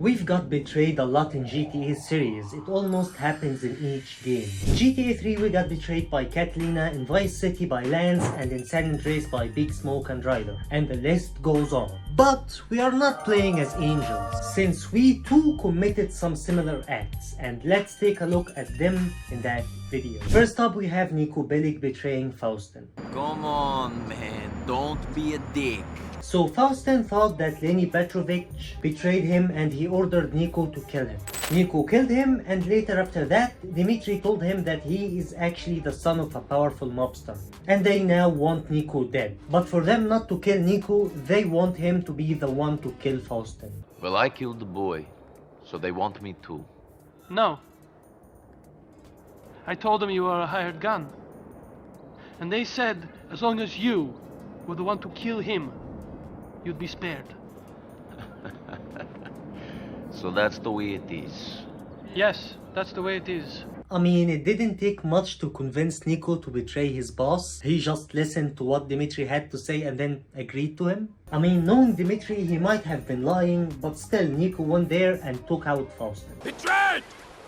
We've got betrayed a lot in GTA series, it almost happens in each game. In GTA 3 we got betrayed by Catalina, in Vice City by Lance, and in San Andreas by Big Smoke and Ryder, and the list goes on. But we are not playing as angels, since we too committed some similar acts, and let's take a look at them in that video. First up we have Niko Bellic betraying Faustin. Come on, man, don't be a dick. So Faustin thought that Lenny Petrovic betrayed him and he ordered Niko to kill him. Niko killed him, and later after that, Dimitri told him that he is actually the son of a powerful mobster. And they now want Niko dead. But for them not to kill Niko, they want him to be the one to kill Faustin. Well, I killed the boy, so they want me too. No. I told them you were a hired gun. And they said as long as you were the one to kill him, you'd be spared. So that's the way it is. Yes, that's the way it is. I mean, it didn't take much to convince Niko to betray his boss. He just listened to what Dimitri had to say and then agreed to him. I mean, knowing Dimitri, he might have been lying, but still Niko went there and took out Faustin. Betrayed!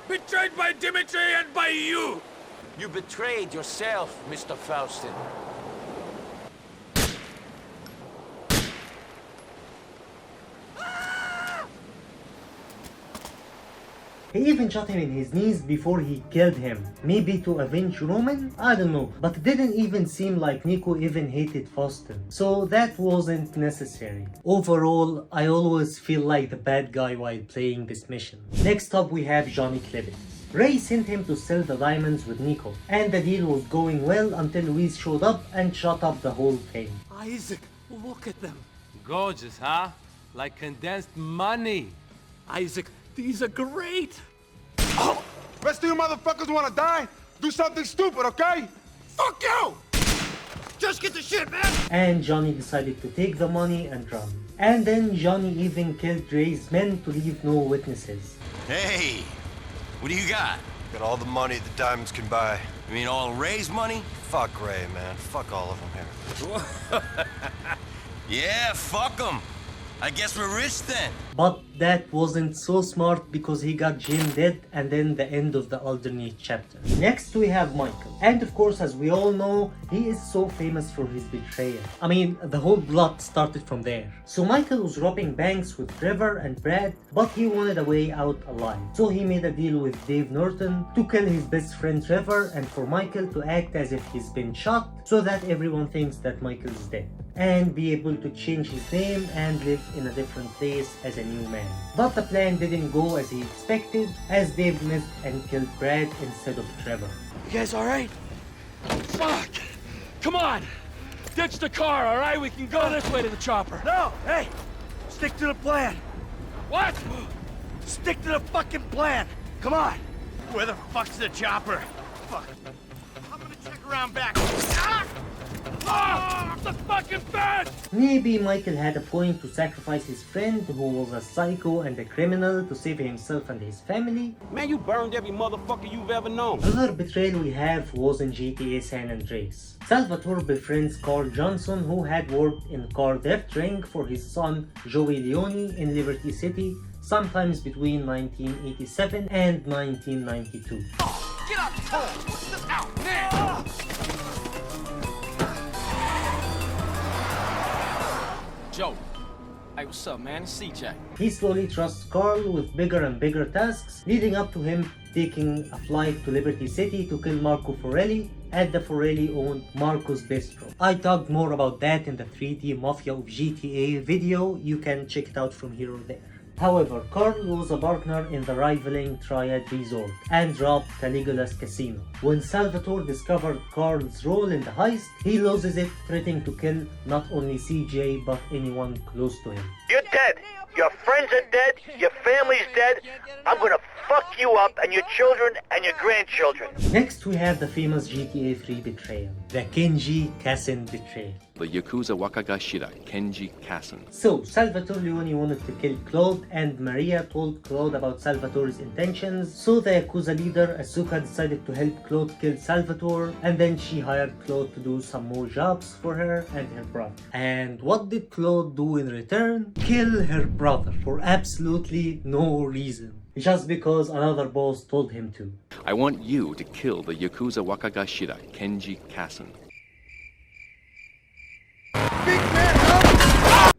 Betrayed by Dimitri and by you! You betrayed yourself, Mr. Faustin. He even shot him in his knees before he killed him. Maybe to avenge Roman? I don't know. But it didn't even seem like Niko even hated Faustin. So that wasn't necessary. Overall, I always feel like the bad guy while playing this mission. Next up we have Johnny Klebitz. Ray sent him to sell the diamonds with Niko, and the deal was going well until Luis showed up and shut up the whole thing. Isaac, look at them. Gorgeous, huh? Like condensed money. Isaac, these are great. Oh, rest of you motherfuckers wanna die? Do something stupid, okay? Fuck you! Just get the shit, man! And Johnny decided to take the money and run. And then Johnny even killed Ray's men to leave no witnesses. Hey, what do you got? Got all the money the diamonds can buy. You mean all Ray's money? Fuck Ray, man. Fuck all of them here. Yeah, fuck them. I guess we're rich then. But that wasn't so smart because he got Jim dead and then the end of the alternate chapter. Next we have Michael. And of course, as we all know, he is so famous for his betrayal. I mean, the whole plot started from there. So Michael was robbing banks with Trevor and Brad, but he wanted a way out alive. So he made a deal with Dave Norton to kill his best friend Trevor and for Michael to act as if he's been shot so that everyone thinks that Michael is dead. And be able to change his name and live in a different place as a new man. But the plan didn't go as he expected, as Dave missed and killed Brad instead of Trevor. You guys all right? Fuck! Come on! Ditch the car, all right? We can go this way to the chopper. No! Hey! Stick to the plan! What? Stick to the fucking plan! Come on! Where the fuck's the chopper? Fuck. I'm gonna check around back. Ah! Oh, the fucking bed! Maybe Michael had a point to sacrifice his friend who was a psycho and a criminal to save himself and his family. Man, you burned every motherfucker you've ever known. Another betrayal we have was in GTA San Andreas. Salvatore befriends Carl Johnson, who had worked in car theft ring for his son Joey Leone in Liberty City sometimes between 1987 and 1992. Get out the car! Put this out now! Joe. Hey, what's up, man? It's CJ. He slowly trusts Carl with bigger and bigger tasks, leading up to him taking a flight to Liberty City to kill Marco Forelli at the Forelli-owned Marco's Bistro. I talked more about that in the 3D Mafia of GTA video, you can check it out from here or there. However, Carl was a partner in the rivaling Triad Resort and robbed Caligula's casino. When Salvatore discovered Carl's role in the heist, he loses it, threatening to kill not only CJ but anyone close to him. You're dead. Your friends are dead. Your family's dead. I'm gonna fuck you up and your children and your grandchildren. Next we have the famous GTA 3 betrayal, the Kenji Kassen betrayal. the Yakuza Wakagashira Kenji Kassen. So, Salvatore Leone wanted to kill Claude, and Maria told Claude about Salvatore's intentions. So the Yakuza leader, Asuka, decided to help Claude kill Salvatore, and then she hired Claude to do some more jobs for her and her brother. And what did Claude do in return? Kill her brother for absolutely no reason. Just because another boss told him to. I want you to kill the Yakuza Wakagashira Kenji Kassen.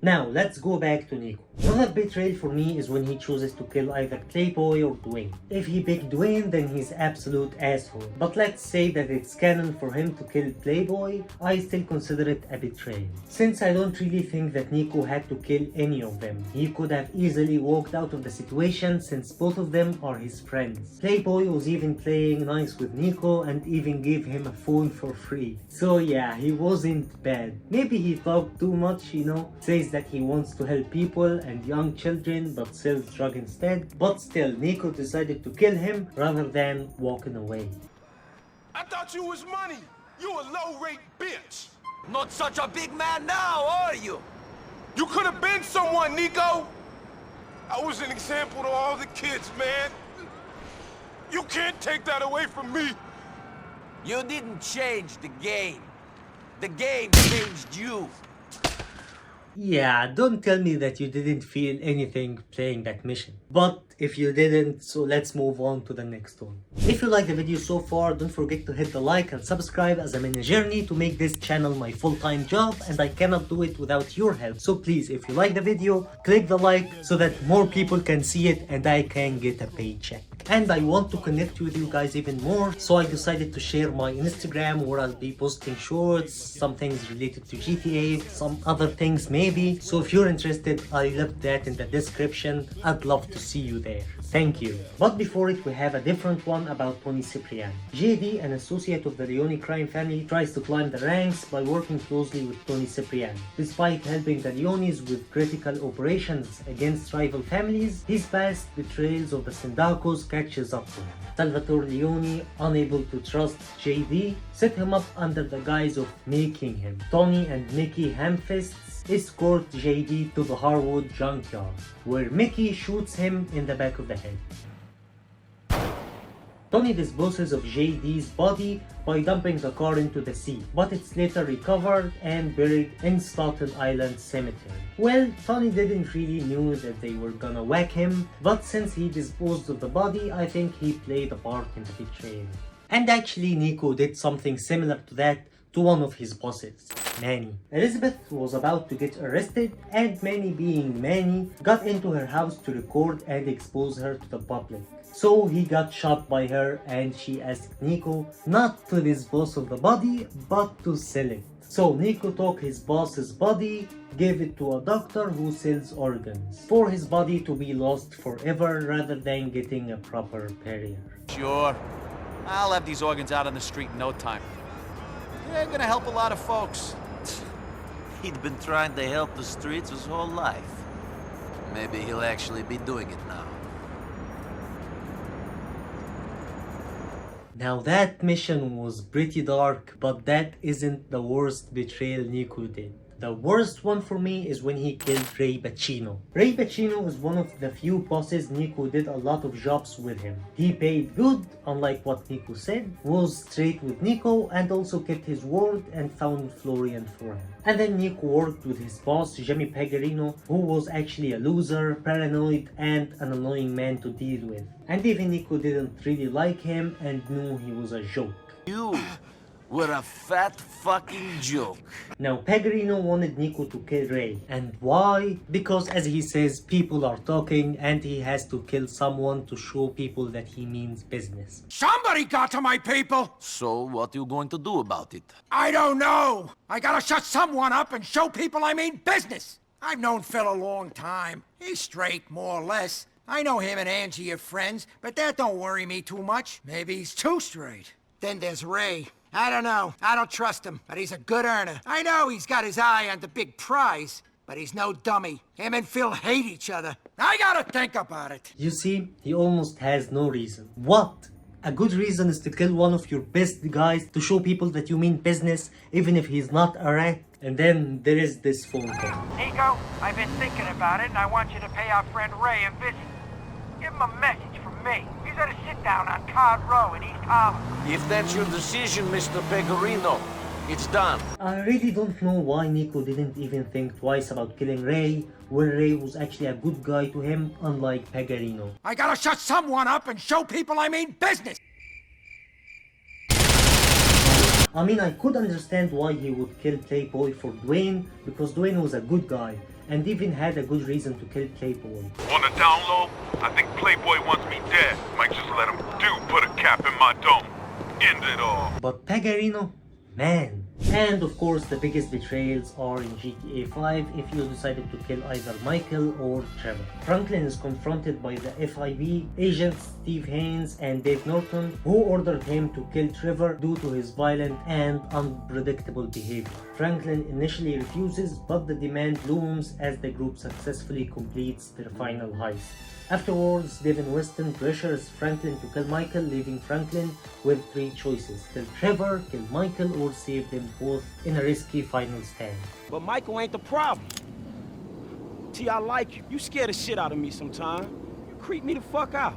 Now, let's go back to Niko. Another betrayal for me is when he chooses to kill either Playboy or Dwayne. If he picked Dwayne, then he's absolute asshole. But let's say that it's canon for him to kill Playboy, I still consider it a betrayal. Since I don't really think that Niko had to kill any of them. He could have easily walked out of the situation since both of them are his friends. Playboy was even playing nice with Niko and even gave him a phone for free. So yeah, he wasn't bad. Maybe he talked too much, says that he wants to help people and young children but sells drugs instead. But still, Niko decided to kill him rather than walking away. I thought you was money. You a low-rate bitch. Not such a big man now, are you? You could have been someone, Niko. I was an example to all the kids, man. You can't take that away from me. You didn't change the game. The game changed you. Yeah, don't tell me that you didn't feel anything playing that mission. But if you didn't, so let's move on to the next one. If you like the video so far, don't forget to hit the like and subscribe, as I'm in a journey to make this channel my full-time job and I cannot do it without your help. So please, if you like the video, click the like so that more people can see it and I can get a paycheck. And I want to connect with you guys even more, so I decided to share my Instagram where I'll be posting shorts, some things related to GTA, some other things maybe. So if you're interested, I left that in the description. I'd love to see you there. Thank you. But before it, we have a different one about Toni Cipriani. JD, an associate of the Leone crime family, tries to climb the ranks by working closely with Toni Cipriani. Despite helping the Leones with critical operations against rival families, his past betrayals of the Sindacos catches up to him. Salvatore Leone, unable to trust JD, set him up under the guise of making him. Toni and Mickey Hamfists escort JD to the Harwood junkyard, where Mickey shoots him in the back of the head. Toni disposes of JD's body by dumping the car into the sea, but it's later recovered and buried in Staten Island Cemetery. Well, Toni didn't really know that they were gonna whack him, but since he disposed of the body, I think he played a part in the betrayal. And actually, Niko did something similar to that to one of his bosses, Manny. Elizabeth was about to get arrested, and Manny, being Manny, got into her house to record and expose her to the public. So he got shot by her, and she asked Niko not to dispose of the body, but to sell it. So Niko took his boss's body, gave it to a doctor who sells organs, for his body to be lost forever rather than getting a proper burial. Sure. I'll have these organs out on the street in no time. They're gonna help a lot of folks. He'd been trying to help the streets his whole life. Maybe he'll actually be doing it now. Now that mission was pretty dark, but that isn't the worst betrayal Niko did. The worst one for me is when he killed Ray Boccino. Ray Boccino is one of the few bosses Niko did a lot of jobs with him. He paid good, unlike what Niko said, was straight with Niko, and also kept his word and found Florian for him. And then Niko worked with his boss, Jimmy Pagarino, who was actually a loser, paranoid, and an annoying man to deal with. And even Niko didn't really like him and knew he was a joke. You were a fat fucking joke. Now, Pagarino wanted Niko to kill Ray. And why? Because, as he says, people are talking and he has to kill someone to show people that he means business. Somebody got to my people! So, what are you going to do about it? I don't know! I gotta shut someone up and show people I mean business! I've known Phil a long time. He's straight, more or less. I know him and Angie are friends, but that don't worry me too much. Maybe he's too straight. Then there's Ray. I don't know. I don't trust him, but he's a good earner. I know he's got his eye on the big prize, but he's no dummy. Him and Phil hate each other. I gotta think about it. You see, he almost has no reason. What? A good reason is to kill one of your best guys to show people that you mean business, even if he's not a rat? And then there is this phone call. Niko, I've been thinking about it, and I want you to pay our friend Ray a visit. Give him a message from me. He's at a sit-down on Card Row in East Harlem. If that's your decision, Mr. Pecorino, it's done. I really don't know why Niko didn't even think twice about killing Ray, when Ray was actually a good guy to him, unlike Pecorino. I gotta shut someone up and show people I mean business! I mean, I could understand why he would kill Playboy for Dwayne, because Dwayne was a good guy, and even had a good reason to kill Playboy. On the down low, I think Playboy wants me dead. Might just let him put a cap in my dome. End it all. But Pecorino? Man. And of course, the biggest betrayals are in GTA 5 if you decided to kill either Michael or Trevor. Franklin is confronted by the FIB agents Steve Haynes and Dave Norton, who ordered him to kill Trevor due to his violent and unpredictable behavior. Franklin initially refuses, but the demand looms as the group successfully completes their final heist. Afterwards, Devin Weston pressures Franklin to kill Michael, leaving Franklin with three choices: kill Trevor, kill Michael, or save them both in a risky final stand. But Michael ain't the problem. T, I like you. You scare the shit out of me sometimes. You creep me the fuck out.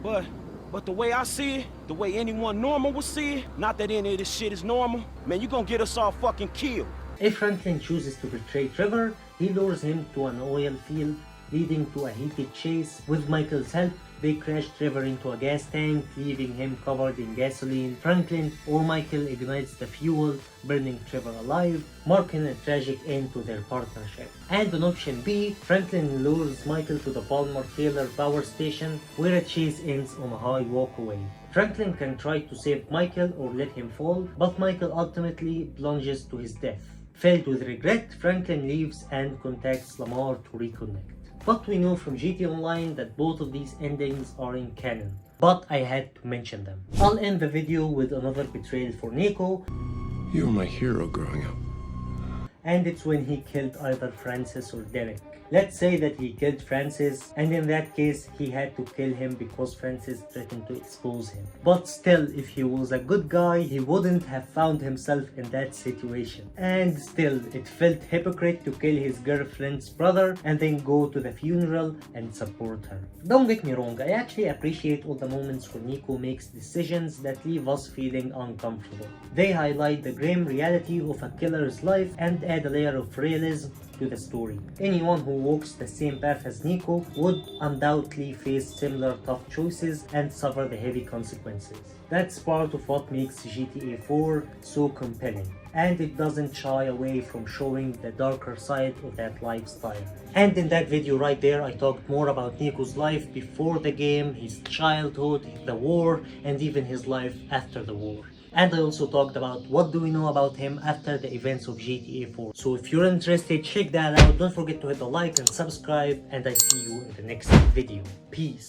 But the way I see it, the way anyone normal would see it, not that any of this shit is normal, man, you gonna get us all fucking killed. If Franklin chooses to betray Trevor, he lures him to an oil field, leading to a heated chase. With Michael's help, they crash Trevor into a gas tank, leaving him covered in gasoline. Franklin or Michael ignites the fuel, burning Trevor alive, marking a tragic end to their partnership. And on option B, Franklin lures Michael to the Palmer Taylor power station, where a chase ends on a high walkway. Franklin can try to save Michael or let him fall, but Michael ultimately plunges to his death. Filled with regret, Franklin leaves and contacts Lamar to reconnect. But we know from GT Online that both of these endings are in canon, but I had to mention them. I'll end the video with another betrayal for Niko. You were my hero growing up. And it's when he killed either Francis or Derek. Let's say that he killed Francis, and in that case he had to kill him because Francis threatened to expose him. But still, if he was a good guy, he wouldn't have found himself in that situation. And still, it felt hypocrite to kill his girlfriend's brother and then go to the funeral and support her. Don't get me wrong, I actually appreciate all the moments where Niko makes decisions that leave us feeling uncomfortable. They highlight the grim reality of a killer's life and add a layer of realism to the story. Anyone who walks the same path as Niko would undoubtedly face similar tough choices and suffer the heavy consequences. That's part of what makes GTA 4 so compelling, and it doesn't shy away from showing the darker side of that lifestyle. And in that video right there, I talked more about Niko's life before the game, his childhood, the war, and even his life after the war. And I also talked about what do we know about him after the events of GTA 4. So if you're interested, check that out. Don't forget to hit the like and subscribe, and I see you in the next video. Peace.